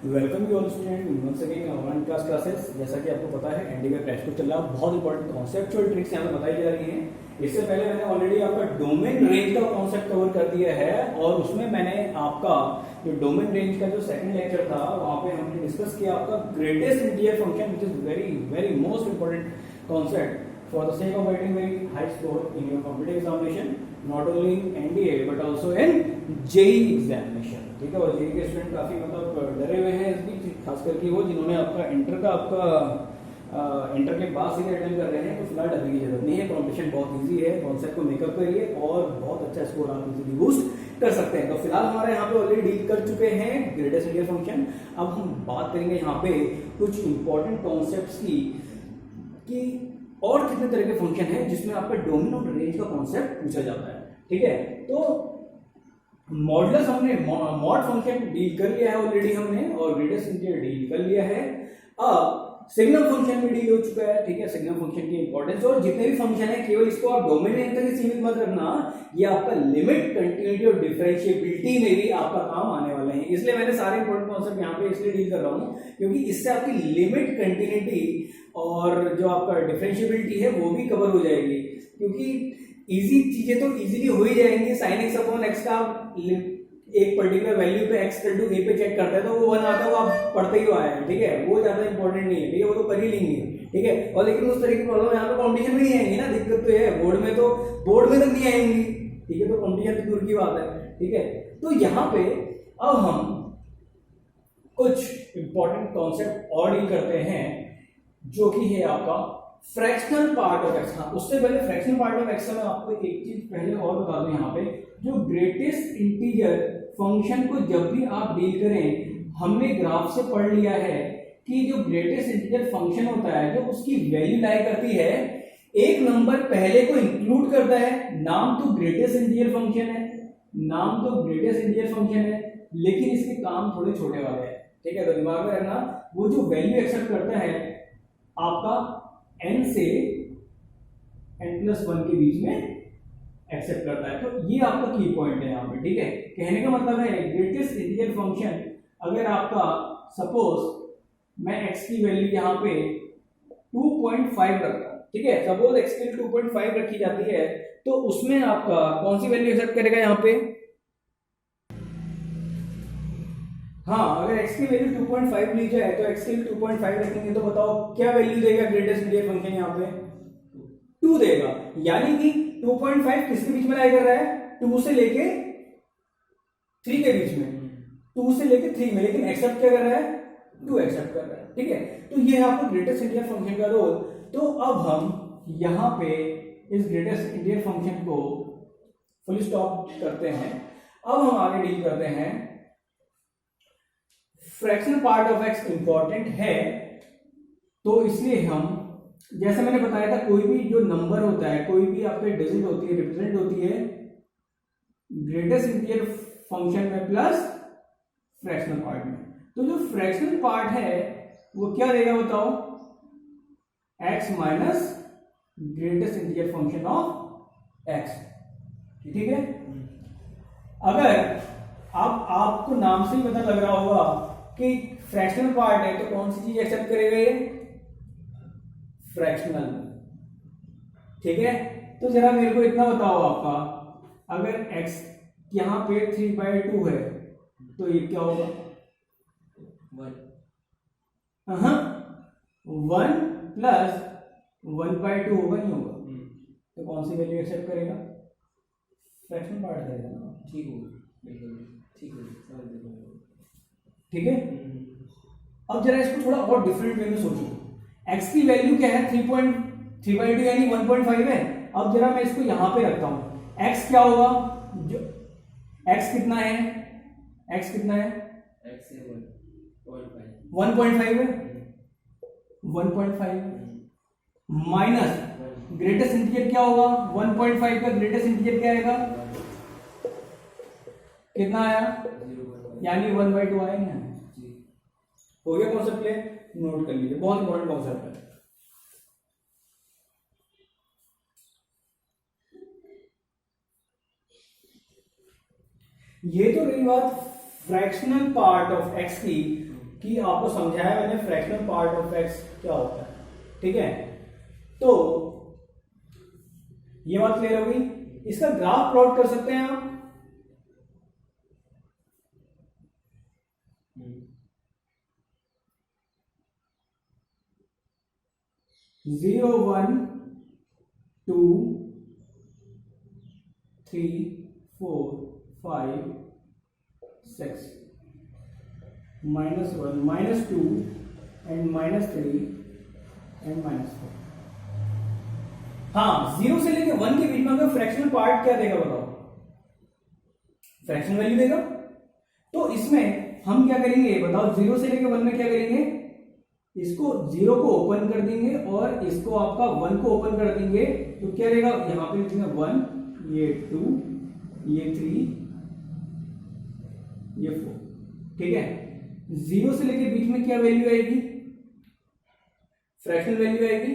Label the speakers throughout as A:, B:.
A: Welcome you all student once again in online classes. जैसा कि आपको पता है एनडी का क्रैश कोर्स चल रहा है, बहुत इंपॉर्टेंट कॉन्सेप्चुअल ट्रिक्स यहाँ पे बताई जा रही हैं। इससे पहले मैंने ऑलरेडी आपका डोमेन रेंज का कॉन्सेप्ट कवर कर दिया है और उसमें मैंने आपका जो डोमेन रेंज का जो सेकंड लेक्चर था वहाँ पे हमने डिस्कस किया आपका greatest integer function which is very very most important concept for the sake of getting very high score in your competitive examination, not only in NDA but also in JEE examination। ठीक है, और JEE के student काफी मतलब डरे हुए हैं इस बीच, खास करके वो जिन्होंने आपका इंटर के बाद सीधे अटेंड कर रहे हैं, तो फिलहाल डरने की जरूरत नहीं है। कॉम्पिटिशन बहुत इजी है, कॉन्सेप्ट को मेकअप करिए और बहुत अच्छा स्कोर आप इजीली बूस्ट कर सकते हैं। तो फिलहाल हमारे यहाँ पे ऑलरेडी डील कर चुके हैं ग्रेटेस्ट इंटीजर फंक्शन। अब हम बात करेंगे यहाँ पे कुछ इंपॉर्टेंट कॉन्सेप्ट्स की और कितने तरह के फंक्शन हैं जिसमें आपका डोमेन और रेंज का कॉन्सेप्ट पूछा जाता है। ठीक है, तो मॉडुलस हमने मॉड फंक्शन डील कर लिया है ऑलरेडी हमने, और ग्रेटेस्ट इंटीजर डील कर लिया है। अब सिग्नल फंक्शन भी डील हो चुका है। ठीक है, सिग्नल फंक्शन की इंपॉर्टेंस, और जितने भी फंक्शन है केवल इसको आप डोमेन रेंज तक ही सीमित मत रखना, ये आपका लिमिट, कंटिन्यूटी और डिफरेंशिएबिलिटी में भी आपका काम आने वाले हैं। इसलिए मैंने सारे इंपॉर्टेंट कॉन्सेप्ट यहाँ पे इसलिए डील कर रहा हूँ क्योंकि इससे आपकी लिमिट, कंटिन्यूटी और जो आपका डिफरेंशिएबिलिटी है वो भी कवर हो जाएगी। क्योंकि इजी चीजें तो इजीली हो ही जाएंगी। साइन एक्स अपॉन एक्स का एक पर्टिकुलर वैल्यू पे एक्स टू ए पे चेक करते हैं तो वो वन आता है, वो आप पढ़ते ही आए हैं। ठीक है, वो ज्यादा इंपॉर्टेंट नहीं है, ठीक है, वो तो कर ही लेंगे। ठीक है, और लेकिन उस तरह की प्रॉब्लम यहाँ पे कॉम्पिटिशन में नहीं आएंगी ना, दिक्कत तो है बोर्ड में तक नहीं आएंगी। ठीक है, तो कॉम्पिटिशन तो दूर की बात है। ठीक है, तो यहाँ पे अब हम कुछ इंपॉर्टेंट कॉन्सेप्ट और डील करते हैं जो कि है आपका फ्रैक्शनल पार्ट ऑफ एक्स। हाँ, उससे पहले फ्रैक्शनल पार्ट ऑफ एक्स में आपको एक चीज पहले और बता दूं, यहाँ पे जो ग्रेटेस्ट इंटीजर फंक्शन को जब भी आप डील करें, हमने ग्राफ से पढ़ लिया है कि जो ग्रेटेस्ट इंटीजर फंक्शन होता है, जो उसकी वैल्यू लाई करती है, एक नंबर पहले को इंक्लूड करता है। नाम तो ग्रेटेस्ट इंटीजर फंक्शन है, लेकिन इसके काम थोड़े छोटे वाले हैं। ठीक है, तो दिमाग में रखना, वो जो वैल्यू एक्सेप्ट करता है आपका n से n+1 के बीच में एक्सेप्ट करता है। तो ये आपका की पॉइंट है यहाँ पे। ठीक है, कहने का मतलब है ग्रेटेस्ट इंटीजर फंक्शन अगर आपका सपोज मैं x की वैल्यू यहाँ पे 2.5 रखता हूँ। ठीक है, सपोज x की 2.5 रखी जाती है, तो उसमें आपका कौन सी वैल्यू एक्सेप्ट करेगा यहाँ पे? हाँ, अगर x की वैल्यू 2.5 ली जाए तो x की 2.5 रखेंगे तो बताओ क्या वैल्यू देगा ग्रेटेस्ट इंटीजर फंक्शन यहाँ पे? 2 देगा। यानी कि 2.5 किसके बीच में लाई कर रहा है? 2 से लेके 3 के बीच में, 2 से लेके 3 में, लेकिन एक्सेप्ट क्या कर रहा है? 2 एक्सेप्ट कर रहा है। ठीक है, तो ये है आपको ग्रेटेस्ट इंटीजर फंक्शन का रोल। तो अब हम यहाँ पे इस ग्रेटेस्ट इंटीजर फंक्शन को फुल स्टॉप करते हैं। अब हम आगे डील करते हैं fractional part of x important है, तो इसलिए हम, जैसे मैंने बताया था, कोई भी जो नंबर होता है, कोई भी आपके डिजिट होती है, रिप्रेजेंट होती है ग्रेटेस्ट इंटीजर फंक्शन में प्लस फ्रैक्शनल पार्ट में। तो जो फ्रैक्शनल पार्ट है वो क्या देगा बताओ? x minus greatest integer function of x। ठीक है, अगर आपको नाम से ही पता लग रहा होगा कि फ्रैक्शनल पार्ट है, तो कौन सी चीज एक्सेप्ट करेगा ये? फ्रैक्शनल। ठीक है, तो जरा मेरे को इतना बताओ, आपका अगर x यहां पे 3/2 है तो ये क्या होगा? 1 प्लस 1/2 होगा, नहीं होगा? तो कौन सी वैल्यू एक्सेप्ट करेगा? फ्रैक्शनल पार्ट करेगा ना। ठीक होगा, ठीक है, ठीक है। अब जरा इसको थोड़ा और डिफरेंट वे में सोचो। x की वैल्यू क्या है? 3/2 यानी 1.5 है। अब जरा मैं इसको यहां पे रखता हूं, x क्या होगा? जो x कितना है? x कितना है? x 1.5 है, 1.5 माइनस ग्रेटेस्ट इंटीजर क्या होगा? 1.5 का ग्रेटेस्ट इंटीजर क्या आएगा? कितना आया? यानी 1/2 आया नहीं? हो गया कॉन्सेप्ट क्लियर? नोट कर लीजिए, बहुत इंपॉर्टेंट कॉन्सेप्ट है। ये तो रही बात फ्रैक्शनल पार्ट ऑफ एक्स की, कि आपको समझाया मैंने फ्रैक्शनल पार्ट ऑफ एक्स क्या होता है, ठीक है। तो ये बात क्लियर हो गई। इसका ग्राफ प्लॉट कर सकते हैं आप, जीरो 1 2 3 4 5 6 -1 -2 एंड -3 एंड -4। हाँ, 0 से लेके 1 के बीच में अगर फ्रैक्शनल पार्ट क्या देगा बताओ, फ्रैक्शनल वैल्यू देगा। तो इसमें हम क्या करेंगे बताओ, 0 से लेके 1 में क्या करेंगे, इसको 0 को ओपन कर देंगे और इसको आपका 1 को ओपन कर देंगे, तो क्या रहेगा, यहां पे लिखेंगे 1, ये 2, ये 3, ये 4, ठीक है। 0 से लेके बीच में क्या वैल्यू आएगी, फ्रैक्शनल वैल्यू आएगी,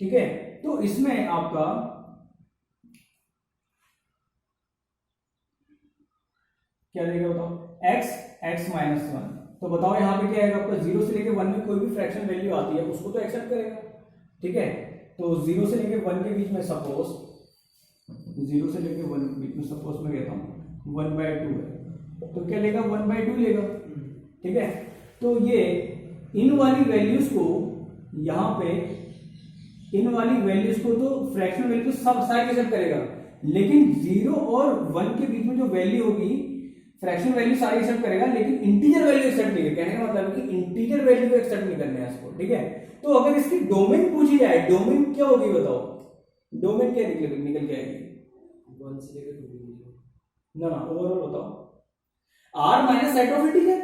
A: ठीक है। तो इसमें आपका क्या रहेगा बताओ, x -1। तो बताओ यहां पे क्या आएगा आपका, 0 से लेके 1 में कोई भी फ्रैक्शन वैल्यू आती है उसको तो एक्सेप्ट करेगा, ठीक है। तो 0 से लेके 1 के बीच में सपोज 0 से लेके 1 के बीच में सपोज मैं कहता हूं 1/2 है, तो क्या लेगा 1/2 लेगा, ठीक है। तो ये इन वाली वैल्यूज को यहां पे, इन वाली वैल्यूज को तो फ्रैक्शनल वैल्यू सब सारे एक्सेप्ट करेगा, लेकिन 0 और 1 के बीच में जो वैल्यू होगी फ्रैक्शनल वैल्यू सारी एक्सेप्ट करेगा, लेकिन इंटीजर वैल्यू एक्सेप्ट नहीं करेगा। कहने का मतलब है कि इंटीजर वैल्यू को एक्सेप्ट नहीं करना है इसको, ठीक है। तो अगर इसकी डोमेन पूछी जाए, डोमेन क्या होगी बताओ, डोमेन क्या निकल के आएगी,
B: 1 से लेकर 2
A: ना ओवरऑल बताओ, r minus set of integer,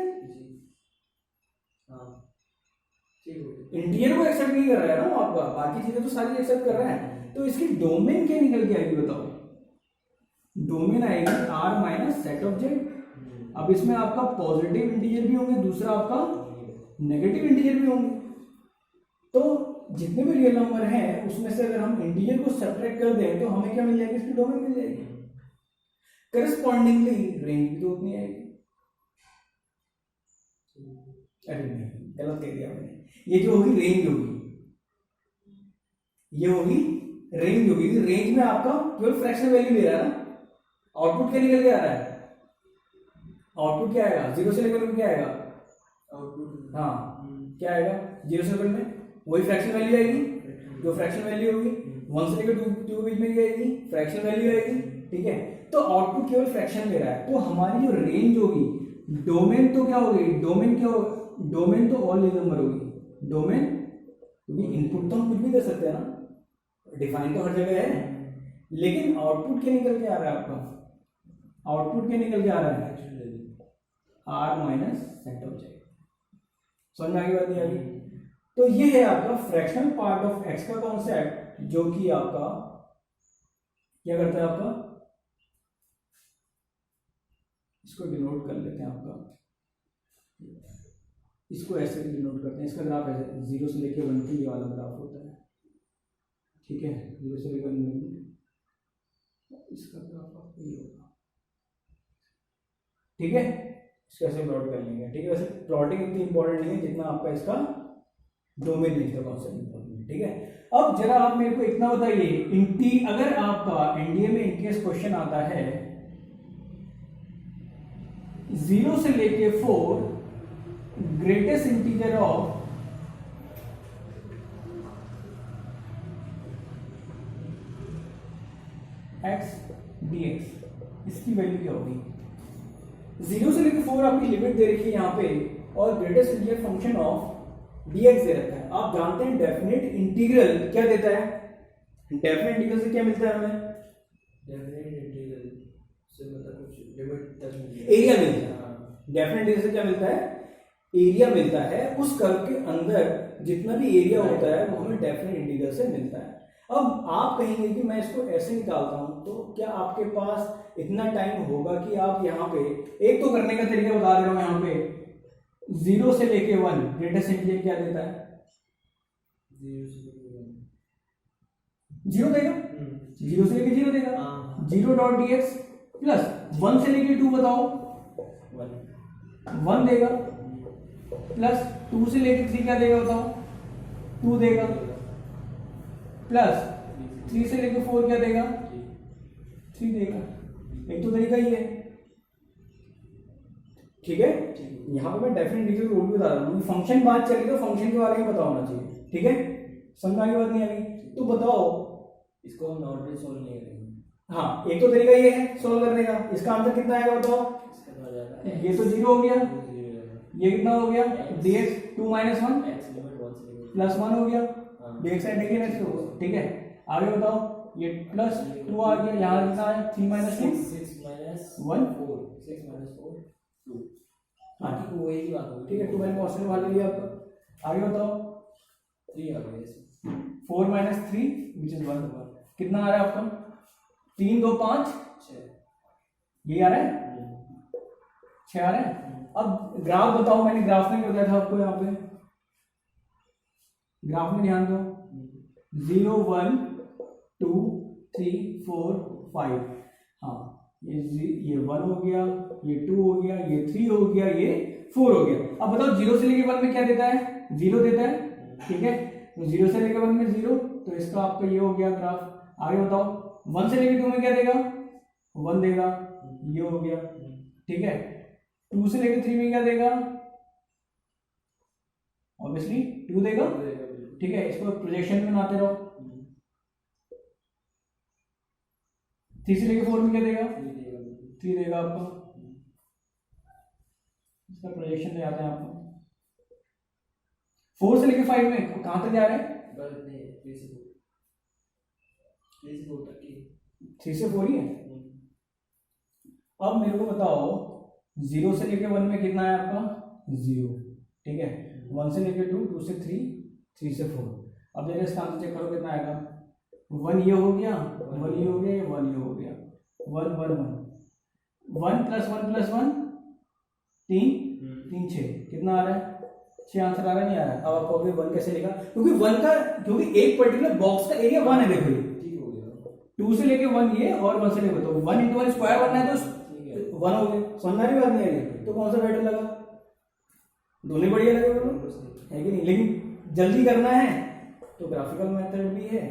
A: integer को एक्सेप्ट नहीं कर रहा है ना वो आपका, बाकी चीजें तो सारी एक्सेप्ट कर रहा है। तो इसकी डोमेन क्या निकल के आएगी बताओ, डोमेन आएगी r minus set of Z. अब इसमें आपका पॉजिटिव इंटीजर भी होंगे, दूसरा आपका नेगेटिव इंटीजर भी होंगे। तो जितने भी रियल नंबर हैं उसमें से अगर हम इंटीजर को सब्ट्रैक्ट कर दें तो हमें क्या मिल जाएगी, इसकी डोमेन मिल जाएगी। करस्पॉन्डिंगली रेंज भी तो उतनी आएगी। अरे नहीं, गलत कह दिया मैंने, ये जो होगी रेंज होगी, ये होगी रेंज होगी। रेंज में आपका केवल फ्रैक्शनल वैल्यू ले रहा है ना, आउटपुट क्या निकल के आ रहा है, आउटपुट क्या आएगा, 0 से लेकर क्या आएगा आउटपुट, हाँ क्या आएगा 0 से लेकर में वही फ्रैक्शन वैल्यू आएगी, जो फ्रैक्शन वैल्यू होगी 1 से लेकर 2 के बीच में क्या आएगी, फ्रैक्शन वैल्यू आएगी, ठीक है। तो आउटपुट केवल फ्रैक्शन ले रहा है। तो हमारी जो रेंज होगी, डोमेन तो क्या होगी, डोमेन क्या होगी, डोमेन तो ऑल रियल नंबर होगी, डोमेन, क्योंकि इनपुट तो हम कुछ भी दे सकते हैं ना, डिफाइन तो हर जगह है, लेकिन आउटपुट क्या निकल के आ रहा है आपका, आउटपुट क्या निकल के आ रहा है, r minus set of Z. समझ में आ गई बात नहीं आ गई। तो ये है आपका फ्रैक्शनल पार्ट ऑफ x का कॉन्सेप्ट, जो कि आपका क्या करता है, आपका इसको डिनोट कर लेते हैं, आपका इसको ऐसे डिनोट करते हैं, इसका ग्राफ ऐसे 0 से लेकर 1 की वाला ग्राफ होता है, ठीक है। 0 से लेकर 1, इसका ग्राफ आपको ये होगा, ठीक है। इसको ऐसे प्लॉट कर लेंगे, ठीक है। वैसे प्लॉटिंग इतनी इंपॉर्टेंट नहीं है जितना आपका इसका डोमेन रेंज का कॉन्सेप्ट इंपॉर्टेंट है, ठीक है। अब जरा आप मेरे को इतना बताइए, अगर आपका एनडीए में इनकेस क्वेश्चन आता है 0 से लेके 4 greatest integer of x dx, इसकी वैल्यू क्या होगी। 0 से लेकर 4 आपकी लिमिट दे रखी है यहाँ पे, और greatest integer function of dx दे रखा है। आप जानते हैं डेफिनेट इंटीग्रल क्या देता है, डेफिनेट इंटीग्रल से क्या मिलता है हमें,
B: डेफिनेट इंटीग्रल से मतलब कुछ लिमिट तक
A: एरिया मिलता है। डेफिनेट इंटीग्रल से क्या मिलता है, एरिया मिलता है। उस कर्व के अंदर जितना भी एरिया होता है वो हमें डेफिनेट इंटीग्रल से मिलता है। अब आप कहेंगे कि मैं इसको ऐसे निकालता हूं, तो क्या आपके पास इतना टाइम होगा कि आप यहाँ पे, एक तो करने का तरीका बता दे रहा हूं, यहाँ पे 0 से लेके 1 ग्रेटेस्ट इंटीजर क्या देता है, 0 देगा, 0 से लेके 0 देगा, 0.dx प्लस 1 से लेके 2 बताओ 1 देगा, प्लस 2 से लेके 3 क्या देगा बताओ? 2 देगा, प्लस 3 से लेके 4 क्या देगा? 3 देगा। एक तो तरीका ही है, ठीक है। यहाँ पे मैं डेफिनेटली रूल भी बता रहा हूँ, फंक्शन बात चली तो फंक्शन के बारे में पता होना चाहिए, ठीक है। समझ आगे बात नहीं आई तो बताओ,
B: इसको हम नॉर्मली सोल्व नहीं करेंगे।
A: हाँ एक तो तरीका ये है सोल्व करने का। इसका आंसर कितना आएगा बताओ?
B: इसका तो आ जाएगा
A: ये तो 0 हो गया,
B: x
A: ये कितना हो गया? dx 2 माइनस 1
B: लिमिट 1 से लेकर
A: प्लस 1 हो गया,
B: हाँ।
A: dx साइड देखिए नेक्स्ट होगा, ठीक है। आगे बताओ, ये प्लस 2 आ गया, यहाँ कितना है? 3 माइनस 2
B: 6 माइनस
A: 1
B: 4 6 माइनस 4 2
A: हाँ
B: बाकी को वही की बात होगी,
A: ठीक है। 2 मैंने कॉन्स्टेंट मान लिया आपका। आगे बताओ,
B: 3 आ गया इसमें
A: 4 माइनस 3 विच इज 1 कितना आ रहा है आपका? 3 2 5
B: 6
A: ये आ रहा है, 6 आ रहा है। अब ग्राफ बताओ, मैंने ग्राफ में क्या बताया था आपको? यहाँ पे ग्राफ में ध्यान दो, 0 1 2 3 4 5, हाँ ये 1 हो गया, ये 2 हो गया, ये 3 हो गया, ये 4 हो गया। अब बताओ 0 से लेके 1 में क्या देता है? 0 देता है, ठीक है। तो 0 से लेके 1 में 0, तो इसका आपका ये हो गया ग्राफ। आगे बताओ 1 से लेके 2 में क्या देगा? 1 देगा, ये हो गया, ठीक है। 2 से लेके 3 में क्या देगा? ऑब्वियसली 2 देगा, ठीक है। इसको प्रोजेक्शन में बनाते रहो। 3 से लेके 4 में क्या देगा? 3 देगा आपको, इसका प्रोजेक्शन ले आते हैं आपको। 4 से लेके 5 में कहां तक जा रहे हैं?
B: 3 से 4 तक की
A: 3 से 4 ही है। अब मेरे को बताओ 0 से लेके 1 में कितना है आपका? 0, ठीक है। 1 से लेके 2, 2 से 3, 3 से 4। अब जरा इसका आंसर चेक करो कितना आएगा? 1 ये हो गया, 1 ये हो गया, 1 ये हो गया, 1 1 1 1 प्लस 1 प्लस 1 3 3 6 कितना आ रहा है? 6 आंसर आ रहा है, नहीं आ रहा है? अब आपको अभी 1 कैसे लिखा? क्योंकि 1 का, क्योंकि एक पर्टिकुलर बॉक्स का एरिया 1 है। देखो ये
B: ठीक हो गया,
A: 2 से लेके 1 ये और 1 से लेके, तो 1 इंटू 1 स्क्वायर बनना है तो 1 हो गया। समझ रही बात नहीं है? तो कौन सा बेटर लगा? दोनों बढ़िया लगे है कि नहीं? लेकिन जल्दी करना है तो ग्राफिकल मेथड भी है,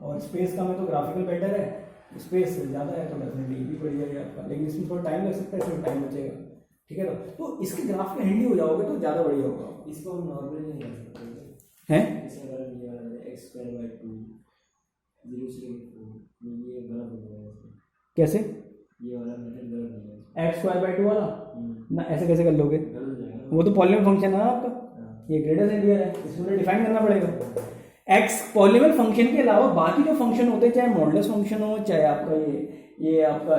A: और स्पेस कम है तो ग्राफिकल बेटर है, स्पेस ज़्यादा है तो डेफिनेटली भी बढ़िया है आपका। लेकिन इसमें थोड़ा टाइम लग सकता है, इसमें टाइम बचेगा, ठीक है। तो इसके ग्राफ में हैंडी हो जाओगे तो ज़्यादा बढ़िया होगा।
B: इसको हम नॉर्मली नहीं कर सकते
A: हैं
B: इसे अगर ये वाला x स्क्वायर बाय 2 0 से लेके 4 ये गलत हो जाएगा।
A: कैसे?
B: ये वाला मेथड गलत हो जाएगा,
A: एक्स स्क्वायर बाई 2 वाला ना, ऐसे कैसे कर लोगे?
B: गलत हो जाएगा।
A: वो तो पॉलीनॉमियल फंक्शन है ना आपका, ये ग्रेटर इंटीजर है, इसमें डिफाइन करना पड़ेगा। एक्स पॉलीनॉमियल फंक्शन के अलावा बाकी जो फंक्शन होते हैं, चाहे मॉडुलस फंक्शन हो, चाहे आपका ये आपका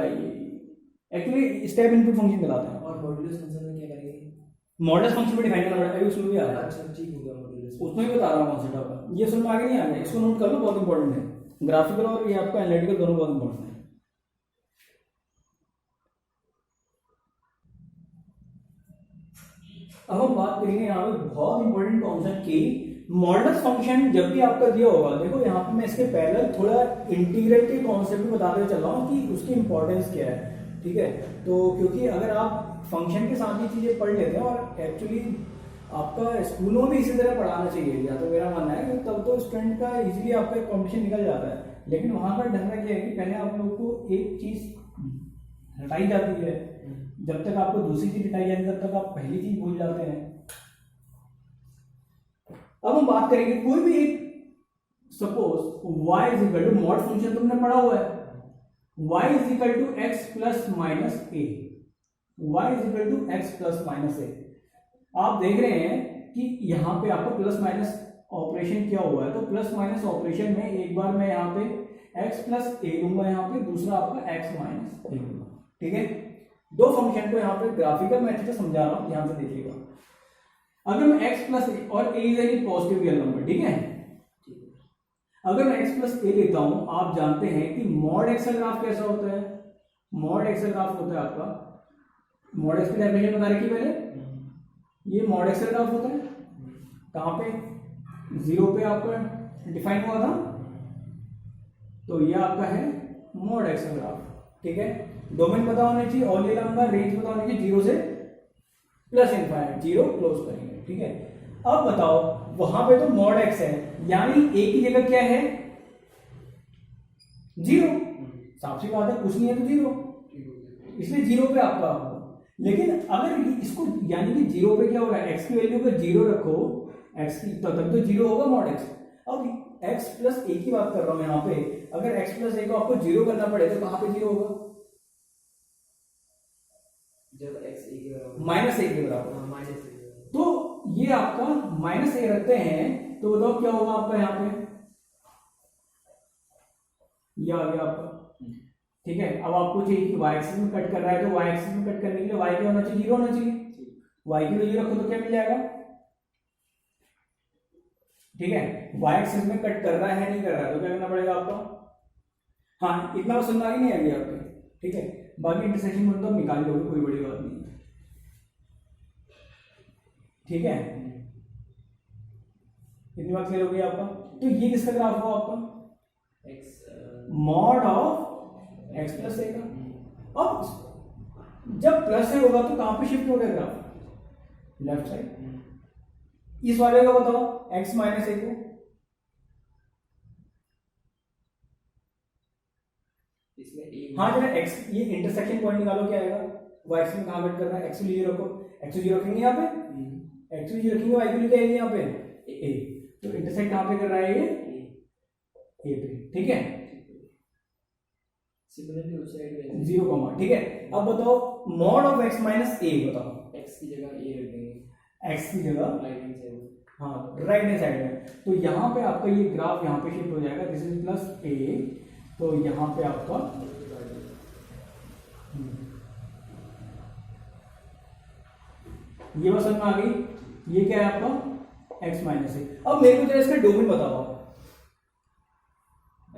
A: एक्चुअली स्टेप इनपुट फंक्शन कहलाता है।
B: और मॉड्यूलस फंक्शन में क्या करेंगे?
A: मॉडुलस फंक्शन में डिफाइन करना पड़ेगा, अभी उसमें भी आ रहा है।
B: अच्छा ठीक हो गया मॉड्यूलस,
A: उसमें भी बता रहा हूँ कॉन्सेप्ट आपका, ये सुन में आगे नहीं आ गया, इसको नोट कर लो, बहुत इंपॉर्टेंट है। ग्राफिकल और ये आपका एनालिटिकल दोनों बहुत इंपॉर्टेंट है। अब हम बात करेंगे यहाँ पे बहुत इंपॉर्टेंट कॉन्सेप्ट की, मॉडुलस फंक्शन जब भी आपका दिया होगा। देखो यहाँ पे मैं इसके पहले थोड़ा इंटीग्रल के कॉन्सेप्ट भी बताते चल रहा हूँ कि उसकी इंपॉर्टेंस क्या है, ठीक है। तो क्योंकि अगर आप फंक्शन के साथ ही चीजें पढ़ लेते हैं, और एक्चुअली आपका स्कूलों में भी इसी तरह पढ़ाना चाहिए, या तो मेरा मानना है कि तब तो स्टूडेंट का इजीली आपका कॉम्पिटिशन निकल जाता है। लेकिन वहां पर ढंगा क्या है कि पहले आप लोग को एक चीज हटाई जाती है, जब तक आपको दूसरी चीज हटाई जाती है तब तक आप पहली चीज भूल जाते हैं। अब हम बात करेंगे कोई भी एक, suppose y is equal to, mod function तुमने पढ़ा हुआ है, y is equal to x plus minus a, y is equal to x plus minus a। आप देख रहे हैं कि यहाँ पे आपको प्लस माइनस ऑपरेशन क्या हुआ है, तो प्लस माइनस ऑपरेशन में एक बार मैं यहाँ पे x प्लस a लूंगा, यहाँ पे दूसरा आपका x माइनस a लूंगा, ठीक है। दो फंक्शन को यहाँ पे ग्राफिकल मेथड से समझा रहा हूँ, ध्यान से देखिएगा। अगर मैं x प्लस a, और a is any positive real number, ठीक है, अगर मैं x प्लस a लेता हूं, आप जानते हैं कि मॉड एक्स का ग्राफ कैसा होता है? मॉड एक्स का ग्राफ होता है आपका, मॉड एक्स की डेफिनेशन बता रखी पहले, ये मॉड एक्स का ग्राफ होता है, कहां पे? 0 पे आपका डिफाइन हुआ था, तो ये आपका है मॉड एक्स का ग्राफ, ठीक है। डोमेन पता होना चाहिए, और ये लंबा रेंज पता होनी चाहिए 0 से प्लस इनफाइनाइट, जीरो क्लोज करेंगे, ठीक है। अब बताओ वहां पे तो मॉड एक्स है, यानी ए की जगह क्या है, जीरो, साफ सी बात है, कुछ नहीं है तो जीरो, इसलिए जीरो पे आपका होगा। लेकिन अगर इसको यानी कि जीरो पे क्या होगा, एक्स की वैल्यू को जीरो रखो, एक्स की तो तब तो जीरो होगा मॉड एक्स। अब एक्स प्लस ए की बात कर रहा हूं यहां पे, अगर एक्स प्लस ए को आपको जीरो करना पड़े तो कहां पे जीरो होगा,
B: जब x a के बराबर,
A: माइनस ए के बराबर।
B: हाँ माइनस a,
A: तो ये आपका माइनस ए रखते हैं तो बताओ क्या होगा आपका यहाँ पे, ये आ गया आपका, ठीक है। अब आपको चाहिए कि y एक्सिस में कट कर रहा है, तो y एक्सिस में कट करने के लिए y क्या होना चाहिए, जीरो होना चाहिए, y की वैल्यू रखो तो क्या मिल जाएगा, ठीक है। y एक्सिस में कट कर रहा है नहीं कर रहा है तो क्या करना पड़ेगा आपको, हाँ इतना समझ आ नहीं आएगी आपके, ठीक है। बाकी इंटरसेक्शन पॉइंट तो निकाल लोगे, कोई बड़ी बात नहीं है, ठीक है। इतनी बात क्लियर हो गई आपका। तो ये किसका ग्राफ हुआ आपका, मॉड ऑफ एक्स प्लस ए का। अब जब प्लस ए होगा तो कहां पे शिफ्ट हो गया ग्राफ, लेफ्ट साइड। इस वाले का बताओ एक्स माइनस ए को,
B: इसमें a,
A: हाँ जरा एक्स, ये इंटरसेक्शन पॉइंट निकालो क्या आएगा, वाई एक्स में कहां कट कर रहा है, एक्स जीरो रखो, एक्स जीरो रखेंगे यहाँ पे, एक्स जीरो रखेंगे, वाई की क्या आएगी यहाँ पे ए, तो इंटरसेक्ट कहां पे कर रहा है ये ए पे, ठीक है,
B: सिमिलरली उस साइड में
A: जीरो कॉमा, ठीक है। अब बताओ मॉड ऑफ एक्स माइनस ए बताओ,
B: x की जगह a रख देंगे,
A: एक्स की जगह,
B: राइट हैंड साइड,
A: हाँ राइट हैंड साइड में, तो यहाँ पे आपका ये ग्राफ यहाँ पे शिफ्ट हो जाएगा, दिस इज प्लस ए, तो यहाँ पे आपका ये बात समझ में आ गई, ये क्या है आपका एक्स माइनस ए। अब मेरे को जरा इसका डोमेन बताओ,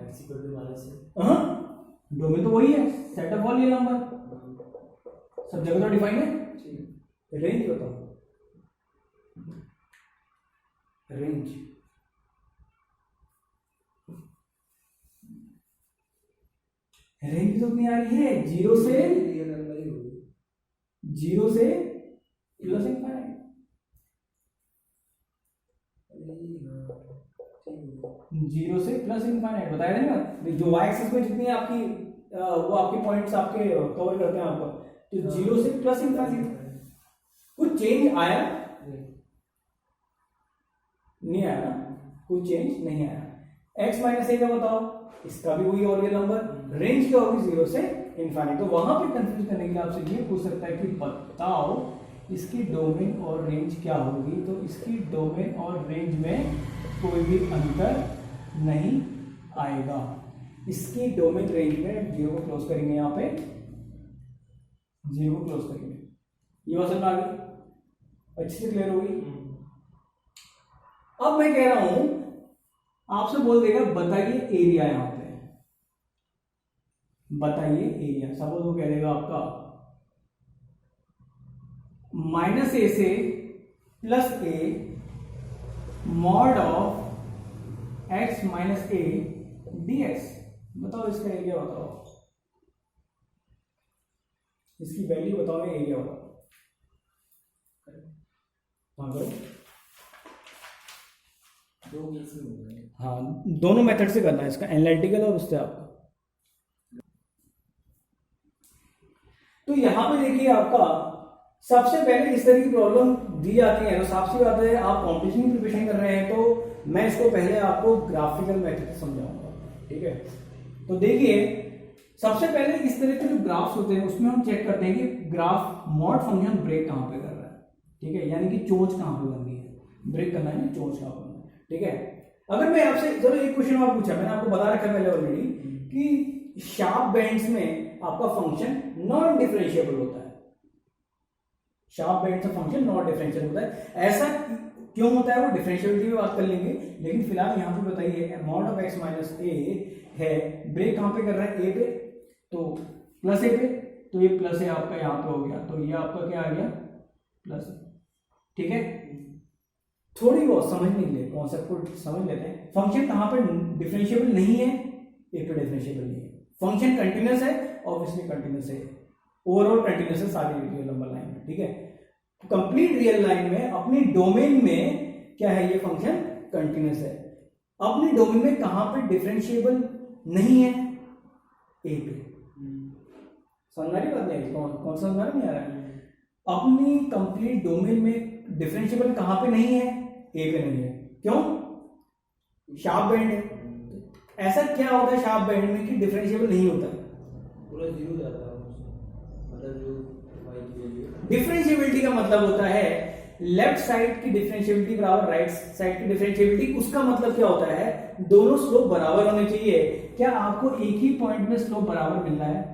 B: x इक्वल टू माइनस है,
A: हाँ डोमेन तो वही है, सेट ऑफ ऑल ये नंबर सब जगह तो डिफाइन है, रेंज बताओ, रेंज रेंज तो कितनी आ रही है, जीरो से,
B: रियल नंबर ही होगी,
A: जीरो से प्लस इनफाइनाइट, जीरो से प्लस इनफाइनाइट बताया था ना, जो वाई एक्सिस में जितनी आपकी वो आपके पॉइंट्स आपके कवर करते हैं आपका, तो जीरो से प्लस इनफाइनाइट। कुछ चेंज आया नहीं आया ना, कोई चेंज नहीं आया। एक्स माइनस ए का बताओ, इसका भी वही और ये नंबर, रेंज क्या होगी जीरो से इनफाइनाइट। तो वहां पे कंफ्यूज करने के लिए आपसे ये पूछ सकता है कि बताओ इसकी डोमेन और रेंज क्या होगी, तो इसकी डोमेन और रेंज में कोई भी अंतर नहीं आएगा, इसकी डोमेन रेंज में जीरो को क्लोज करेंगे, यहाँ पे जीरो को क्लोज करेंगे, ये बात समझ आ गई, अच्छे से क्लियर होगी। अब मैं कह रहा हूं आपसे बोल देगा बताइए एरिया, यहां पे बताइए एरिया, सपोज वो कह देगा आपका माइनस ए से plus a mod of x minus a dx, बताओ इसका एरिया बताओ, इसकी वैल्यू बताओ, एरिया बताओ, हाँ करो,
B: दो केस में हो गए,
A: हाँ दोनों मेथड से करना है इसका, एनालिटिकल और उससे आपका। तो यहां पे देखिए आपका सबसे पहले इस तरह की प्रॉब्लम दी जाती है, तो साफ सी बात है आप कॉम्पिटिशन की प्रिपरेशन कर रहे हैं, तो मैं इसको पहले आपको ग्राफिकल मेथड से समझाऊंगा, ठीक है। तो देखिए सबसे पहले इस तरह के जो ग्राफ्स होते हैं उसमें हम चेक करते हैं कि ग्राफ मॉड फंक्शन ब्रेक कहां पे कर रहा है, ठीक है, यानी कि चोंच कहां पे बननी है, ब्रेक करना है ना, चोंच कहां पे बनना है, ठीक है। अगर मैं आपसे चलो एक क्वेश्चन और पूछा, मैंने आपको बता रखा है पहले ऑलरेडी कि शार्प बैंड्स में आपका फंक्शन नॉन डिफरेंशिएबल होता है, शार्प बैंड का फंक्शन नॉन डिफरेंशियल होता है। ऐसा क्यों होता है वो डिफरेंशियलिटी में बात कर लेंगे, लेकिन फिलहाल यहां पे बताइए मॉड ऑफ एक्स माइनस ए है, ब्रेक कहां पे कर रहा है, ए पे, तो प्लस ए पे, तो ये प्लस ए आपका यहां पे हो गया, तो ये आपका क्या आ गया प्लस, ठीक है। थोड़ी बहुत समझने के लिए कॉन्सेप्ट को समझ लेते हैं, फंक्शन कहां पे डिफरेंशिएबल नहीं है, ए पे डिफरेंशिएबल नहीं है, फंक्शन कंटिन्यूअस है, ऑब्वियसली कंटिन्यूअस है, ओवरऑल कंटिन्यूअस है सारी रियल नंबर लाइन में, ठीक है। कंप्लीट रियल लाइन में अपनी डोमेन में क्या है, ये फंक्शन कंटिन्यूस है। अपनी डोमेन में कहां पे डिफरेंशिएबल नहीं है, ए पे। समझ आ रही बात नहीं? कौन सा समझ नहीं आ रहा है? अपनी कंप्लीट डोमेन में डिफरेंशिएबल कहां पे नहीं है, ए पे नहीं है। क्यों? शार्प बैंड है। ऐसा क्या होता है शार्प बैंड में कि डिफरेंशिएबल नहीं होता है?
B: पूरा जीरो जाता है मतलब जो y की वैल्यू।
A: डिफरेंशिएबिलिटी का मतलब होता है लेफ्ट साइड की डिफरेंशिएबिलिटी बराबर राइट साइड की डिफरेंशिएबिलिटी। उसका मतलब क्या होता है, दोनों स्लोप बराबर होने चाहिए। क्या आपको एक ही पॉइंट में स्लोप बराबर मिल रहा है?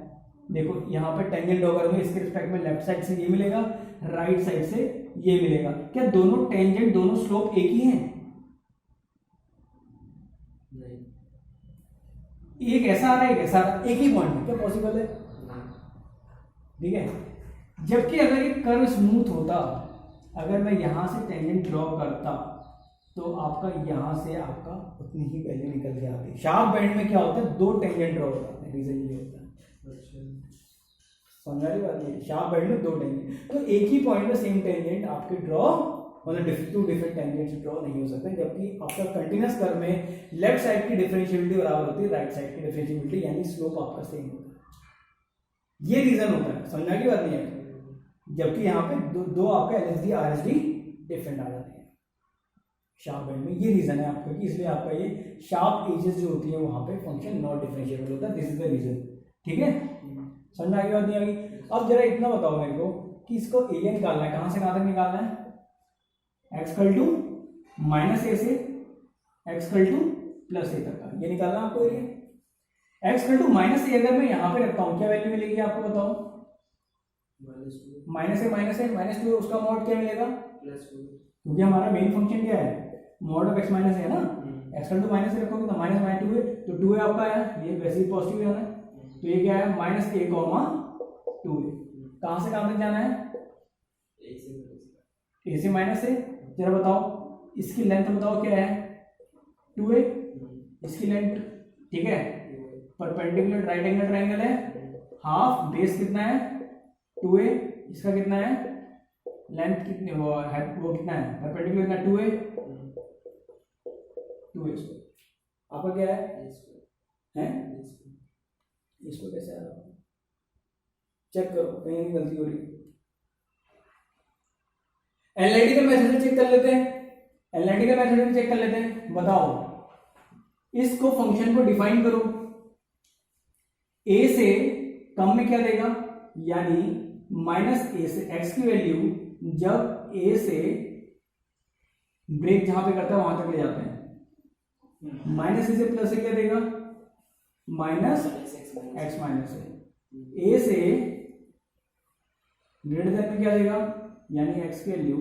A: देखो यहाँ पे टेंजेंट ड्रॉ करूंगा, इसके रिस्पेक्ट में लेफ्ट साइड से ये मिलेगा, राइट साइड से ये मिलेगा। क्या दोनों टेंजेंट, दोनों स्लोप एक ही हैं?
B: नहीं।
A: एक ऐसा आ रहा है, एक ऐसा आ रहा है, एक ही पॉइंट में, क्या पॉसिबल है? ठीक है। जबकि अगर ये कर्व स्मूथ होता, अगर मैं यहां से टेंजेंट ड्रॉ करता तो आपका यहां से आपका उतनी ही वैल्यू निकल के आती। शार्प बैंड में क्या होता है, दो टेंजेंट ड्रॉ होता है, रीजन ये होता है। समझ आ रही बात नहीं? शार्प बैंड में दो टेंजेंट, तो एक ही पॉइंट में सेम टेंजेंट आपके ड्रॉ, मतलब टू डिफरेंट टेंजेंट्स ड्रॉ नहीं हो सकते। जबकि आपका कंटिन्यूअस कर्व में लेफ्ट साइड की डिफरेंशिएबिलिटी बराबर होती है राइट साइड की डिफरेंशिएबिलिटी, यानी स्लोप आपका सेम होता है। ये रीजन होता है, समझने की बात नहीं है? जबकि यहाँ पे दो आपका एलएसडी आरएसडी डिफरेंट आ जाते हैं शार्प बैंड में। ये रीजन है आपका कि इसलिए आपका ये शार्प एजेस जो होती है वहां पे फंक्शन नॉट डिफरेंशिएबल होता है। This is the reason. ठीक है, समझ में आ गई बात नहीं आ गई? अब जरा इतना बताओ मेरे को कि इसको एरिया निकालना है, कहां से कहां तक निकालना है? एक्सकल टू माइनस ए से एक्सकल टू प्लस ए तक का, ये निकालना आपको एरिया। एक्सकल टू माइनस ए अगर मैं यहां पे रखता हूं क्या वैल्यू मिलेगी आपको बताओ? माइनस ए माइनस टू, उसका मॉड क्या मिलेगा?
B: प्लस 2,
A: क्योंकि हमारा मेन फंक्शन क्या है, मॉड ऑफ एक्स माइनस है ना। एक्सकल टू माइनस ए रखोगे तो माइनस माइनस 2 है, तो 2 है आपका आया, ये वैसे ही पॉजिटिव जाना है, तो ये क्या है माइनस ए कॉमा 2 है। कहां से कहां तक जाना है? ए से माइनस है। जरा बताओ इसकी लेंथ बताओ क्या है? 2 है इसकी लेंथ। ठीक है, परपेंडिकुलर राइट एंगल ट्रायंगल है, हाफ बेस कितना है 2 है, इसका कितना है लेंथ कितनी वो कितना है परपेंडिकुलर कितना 2 है 2 है। आपका क्या है इसको कैसे आ रहा है चेक करो, कहीं गलती हो रही है। एनालिटिकल मेथड से चेक कर लेते हैं, एनालिटिकल मेथड से चेक कर लेते हैं। बताओ इसको फंक्शन को डिफाइन करो, ए से कम में क्या देगा, यानी माइनस ए से एक्स की वैल्यू जब ए से ब्रेक जहां पे करता है वहां तक ले जाते हैं, माइनस ए से प्लस ए क्या देगा माइनस एक्स माइनस ए से ग्रेटर देन में क्या देगा, यानी एक्स की वैल्यू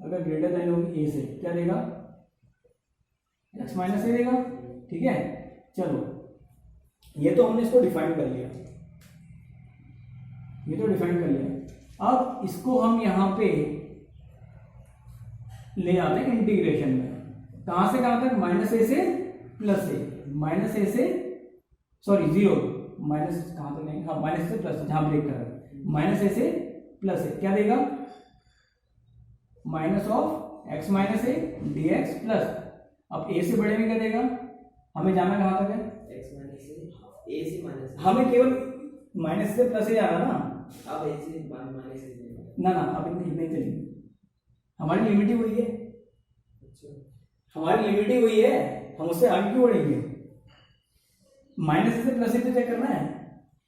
A: अगर ग्रेटर देन होगी ए से क्या देगा एक्स माइनस ए देगा। ठीक है, चलो ये तो हमने इसको डिफाइन कर लिया, ये तो डिफाइन कर लिया। अब इसको हम यहां पे ले जाते हैं इंटीग्रेशन में, कहां से कहां तक माइनस ए से प्लस ए, माइनस ए से सॉरी जीरो माइनस कहां तक नहीं, हाँ माइनस से प्लस जहां ब्रेक कर रहा है, माइनस ए से प्लस ए क्या देगा minus of x minus A D x plus, अब ए से बड़े में क्या देगा, हमें जाना कहां तक है
B: एक्स माइनस ए से माइनस,
A: हमें केवल माइनस से प्लस ए जाना ना,
B: अब ए से माइनस ए
A: ना अब इतने चलेंगे, हमारी लिमिट ही वही है।
B: अच्छा,
A: हमारी लिमिट ही वही है, हम उससे आगे क्यों बढ़ेंगे, माइनस से प्लस ए पे चेक करना है,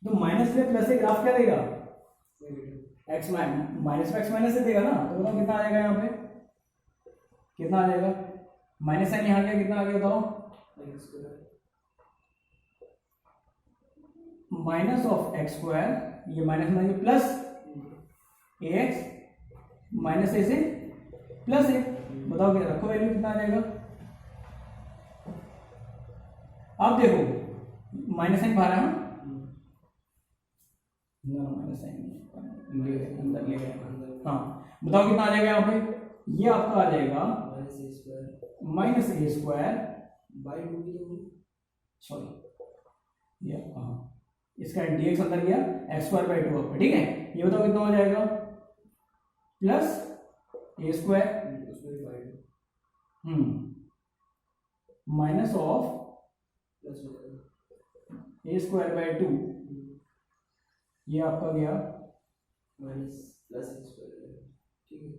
A: तो माइनस से प्लस ए ग्राफ क्या देगा एक्स माइनस एक्स माइनस से देगा ना, तो बताओ कितना आ जाएगा यहाँ पे, कितना आ जाएगा माइनस साइन यहाँ गया, कितना आ गया बताओ माइनस ऑफ एक्स स्क्वायर, ये माइनस में plus A x minus a से प्लस ए, बताओ क्या रखो वैल्यू कितना आ जाएगा। अब देखो माइनस साइन बाहर है माइनस साइन अंदर ले गया, हाँ बताओ कितना आ जाएगा यहाँ पे, ये आपका आ जाएगा minus A square
B: by 2
A: sorry ये हाँ इसका dx अंदर गया एक्स स्क्वायर बाई 2 आपका। ठीक है, ये बताओ कितना हो जाएगा प्लस ए स्क्वायर
B: उसमें भी बाई
A: माइनस ऑफ
B: प्लस हो जाएगा
A: ए स्क्वायर बाय 2, ये आपका गया
B: माइनस प्लस एक्स स्क्वायर, ठीक है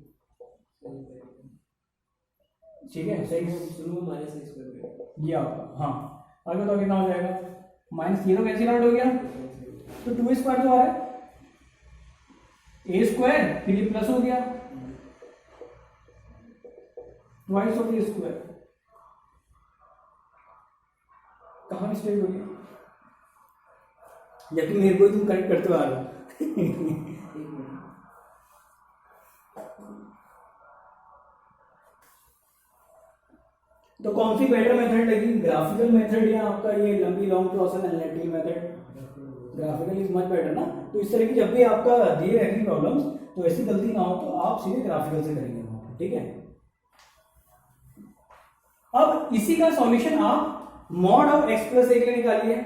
A: ठीक है सही।
B: शुरू में माइनस एक्स स्क्वायर
A: ये आपका हाँ, आगे तो कितना हो जाएगा, माइनस ये तो कैंसिल आउट हो गया, तो 2 स्क्वायर तो आ रहा है, ए स्क्वायर फिर ये प्लस हो गया, ट्वाइस ऑफ ए स्क्वायर, कहाँ मिस्टेक हो गया, जबकि मेरे को तुम करेक्ट करते आ रहे हो। तो कौन सी बेटर मेथड लगी, ग्राफिकल मेथड या आपका ये लंबी long process analytical method? Graphical is much better ना। तो इस तरह की जब भी आपका दिए रहेगी प्रॉब्लम्स तो ऐसी गलती ना हो तो आप सीधे ग्राफिकल से करेंगे वहां पे, ठीक है। अब इसी का सॉल्यूशन आप मॉड ऑफ x प्लस 1 निकालिए।